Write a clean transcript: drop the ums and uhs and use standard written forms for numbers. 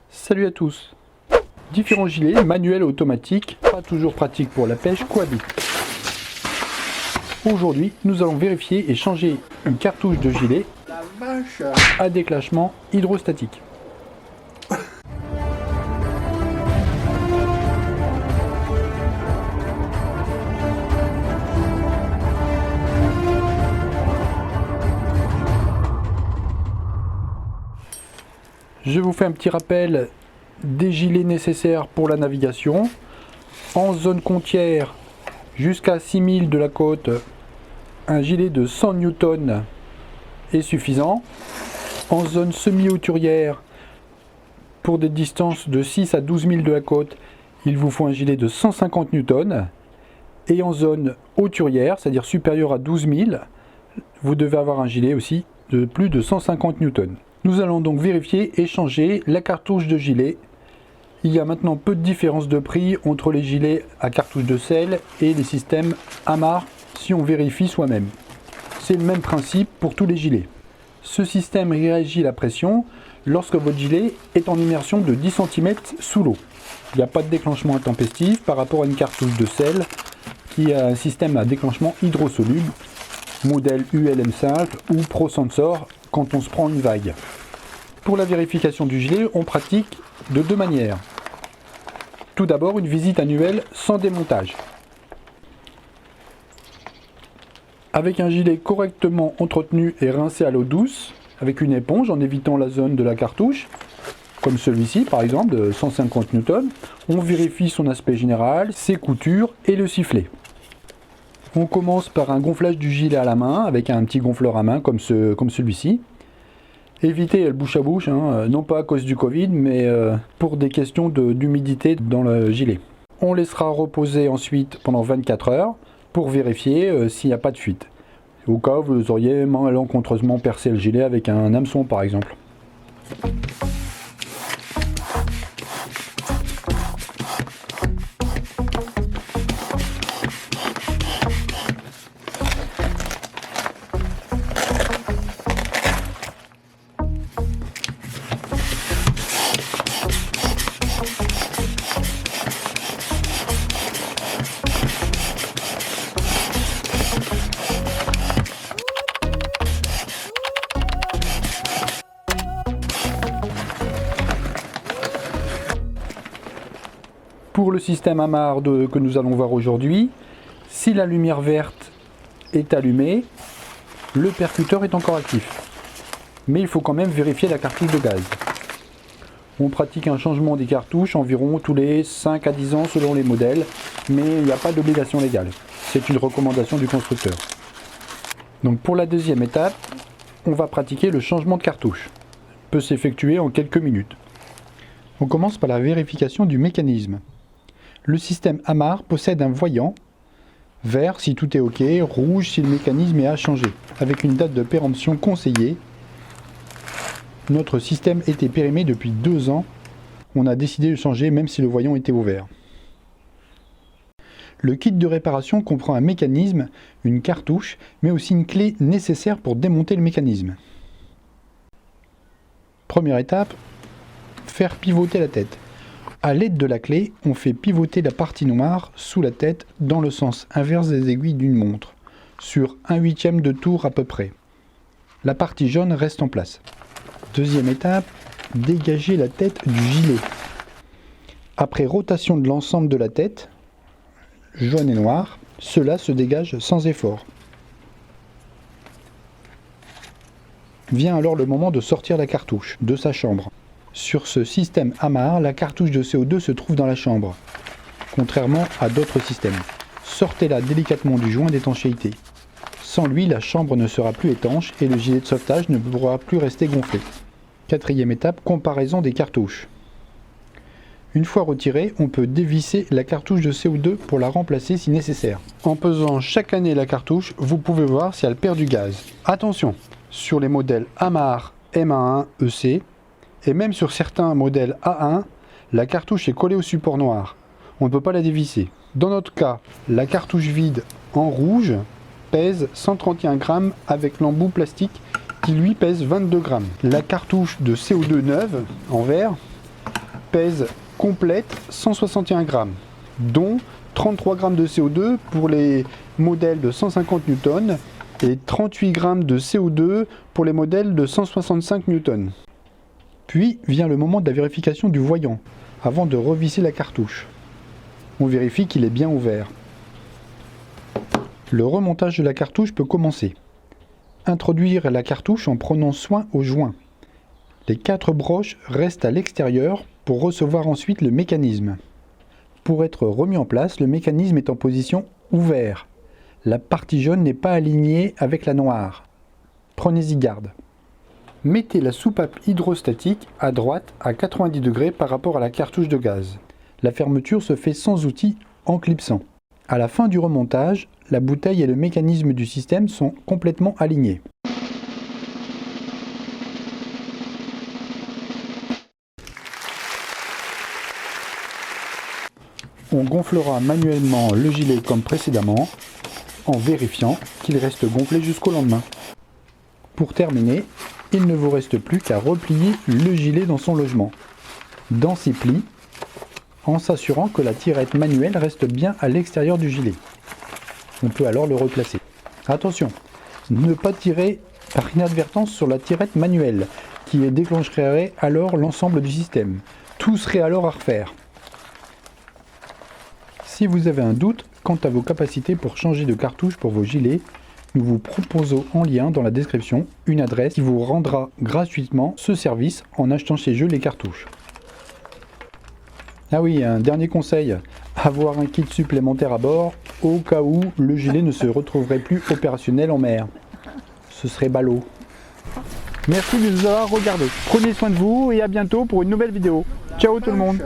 Salut à tous. Différents gilets, manuels et automatiques, pas toujours pratiques pour la pêche, cohabitent. Aujourd'hui, nous allons vérifier et changer une cartouche de gilet à déclenchement hydrostatique. Je vous fais un petit rappel des gilets nécessaires pour la navigation. En zone côtière, jusqu'à 6000 de la côte, un gilet de 100 Newton est suffisant. En zone semi-hauturière, pour des distances de 6 à 12 000 de la côte, il vous faut un gilet de 150 Newton. Et en zone hauturière, c'est-à-dire supérieure à 12 000, vous devez avoir un gilet aussi de plus de 150 Newton. Nous allons donc vérifier et changer la cartouche de gilet. Il y a maintenant peu de différence de prix entre les gilets à cartouche de sel et les systèmes amarre si on vérifie soi-même. C'est le même principe pour tous les gilets. Ce système réagit à la pression lorsque votre gilet est en immersion de 10 cm sous l'eau. Il n'y a pas de déclenchement intempestif par rapport à une cartouche de sel qui a un système à déclenchement hydrosoluble, modèle ULM simple ou Pro Sensor quand on se prend une vague. Pour la vérification du gilet, on pratique de deux manières. Tout d'abord, une visite annuelle sans démontage. Avec un gilet correctement entretenu et rincé à l'eau douce, avec une éponge en évitant la zone de la cartouche, comme celui-ci par exemple de 150 Newton, on vérifie son aspect général, ses coutures et le sifflet. On commence par un gonflage du gilet à la main, avec un petit gonfleur à main comme celui-ci. Évitez le bouche à bouche, non pas à cause du Covid, mais pour des questions d'humidité dans le gilet. On laissera reposer ensuite pendant 24 heures pour vérifier s'il n'y a pas de fuite. Au cas où vous auriez malencontreusement percé le gilet avec un hameçon par exemple. Pour le système amarre que nous allons voir aujourd'hui, si la lumière verte est allumée, le percuteur est encore actif. Mais il faut quand même vérifier la cartouche de gaz. On pratique un changement des cartouches environ tous les 5 à 10 ans selon les modèles, mais il n'y a pas d'obligation légale. C'est une recommandation du constructeur. Donc pour la deuxième étape, on va pratiquer le changement de cartouche. Il peut s'effectuer en quelques minutes. On commence par la vérification du mécanisme. Le système amarre possède un voyant, vert si tout est OK, rouge si le mécanisme est à changer, avec une date de péremption conseillée. Notre système était périmé depuis 2 ans, on a décidé de changer même si le voyant était au vert. Le kit de réparation comprend un mécanisme, une cartouche, mais aussi une clé nécessaire pour démonter le mécanisme. Première étape, faire pivoter la tête. A l'aide de la clé, on fait pivoter la partie noire sous la tête dans le sens inverse des aiguilles d'une montre, sur 1/8 de tour à peu près. La partie jaune reste en place. Deuxième étape, dégager la tête du gilet. Après rotation de l'ensemble de la tête, jaune et noir, cela se dégage sans effort. Vient alors le moment de sortir la cartouche de sa chambre. Sur ce système amarre, la cartouche de CO2 se trouve dans la chambre, contrairement à d'autres systèmes. Sortez-la délicatement du joint d'étanchéité. Sans lui, la chambre ne sera plus étanche et le gilet de sauvetage ne pourra plus rester gonflé. Quatrième étape, comparaison des cartouches. Une fois retirée, on peut dévisser la cartouche de CO2 pour la remplacer si nécessaire. En pesant chaque année la cartouche, vous pouvez voir si elle perd du gaz. Attention, sur les modèles amarre MA1 EC, et même sur certains modèles A1, la cartouche est collée au support noir. On ne peut pas la dévisser. Dans notre cas, la cartouche vide en rouge pèse 131 grammes avec l'embout plastique qui lui pèse 22 grammes. La cartouche de CO2 neuve en vert pèse complète 161 grammes, dont 33 grammes de CO2 pour les modèles de 150 Newton et 38 grammes de CO2 pour les modèles de 165 Newton. Puis vient le moment de la vérification du voyant, avant de revisser la cartouche. On vérifie qu'il est bien ouvert. Le remontage de la cartouche peut commencer. Introduire la cartouche en prenant soin au joint. Les 4 broches restent à l'extérieur pour recevoir ensuite le mécanisme. Pour être remis en place, le mécanisme est en position ouvert. La partie jaune n'est pas alignée avec la noire. Prenez-y garde. Mettez la soupape hydrostatique à droite à 90 degrés par rapport à la cartouche de gaz. La fermeture se fait sans outil en clipsant. À la fin du remontage, la bouteille et le mécanisme du système sont complètement alignés. On gonflera manuellement le gilet comme précédemment, en vérifiant qu'il reste gonflé jusqu'au lendemain. Pour terminer, il ne vous reste plus qu'à replier le gilet dans son logement, dans ses plis, en s'assurant que la tirette manuelle reste bien à l'extérieur du gilet. On peut alors le replacer. Attention, ne pas tirer par inadvertance sur la tirette manuelle, qui déclencherait alors l'ensemble du système. Tout serait alors à refaire. Si vous avez un doute quant à vos capacités pour changer de cartouche pour vos gilets, nous vous proposons en lien dans la description une adresse qui vous rendra gratuitement ce service en achetant chez eux les cartouches. Ah oui, un dernier conseil, avoir un kit supplémentaire à bord au cas où le gilet ne se retrouverait plus opérationnel en mer. Ce serait ballot. Merci de nous avoir regardés. Prenez soin de vous et à bientôt pour une nouvelle vidéo. Ciao tout le monde.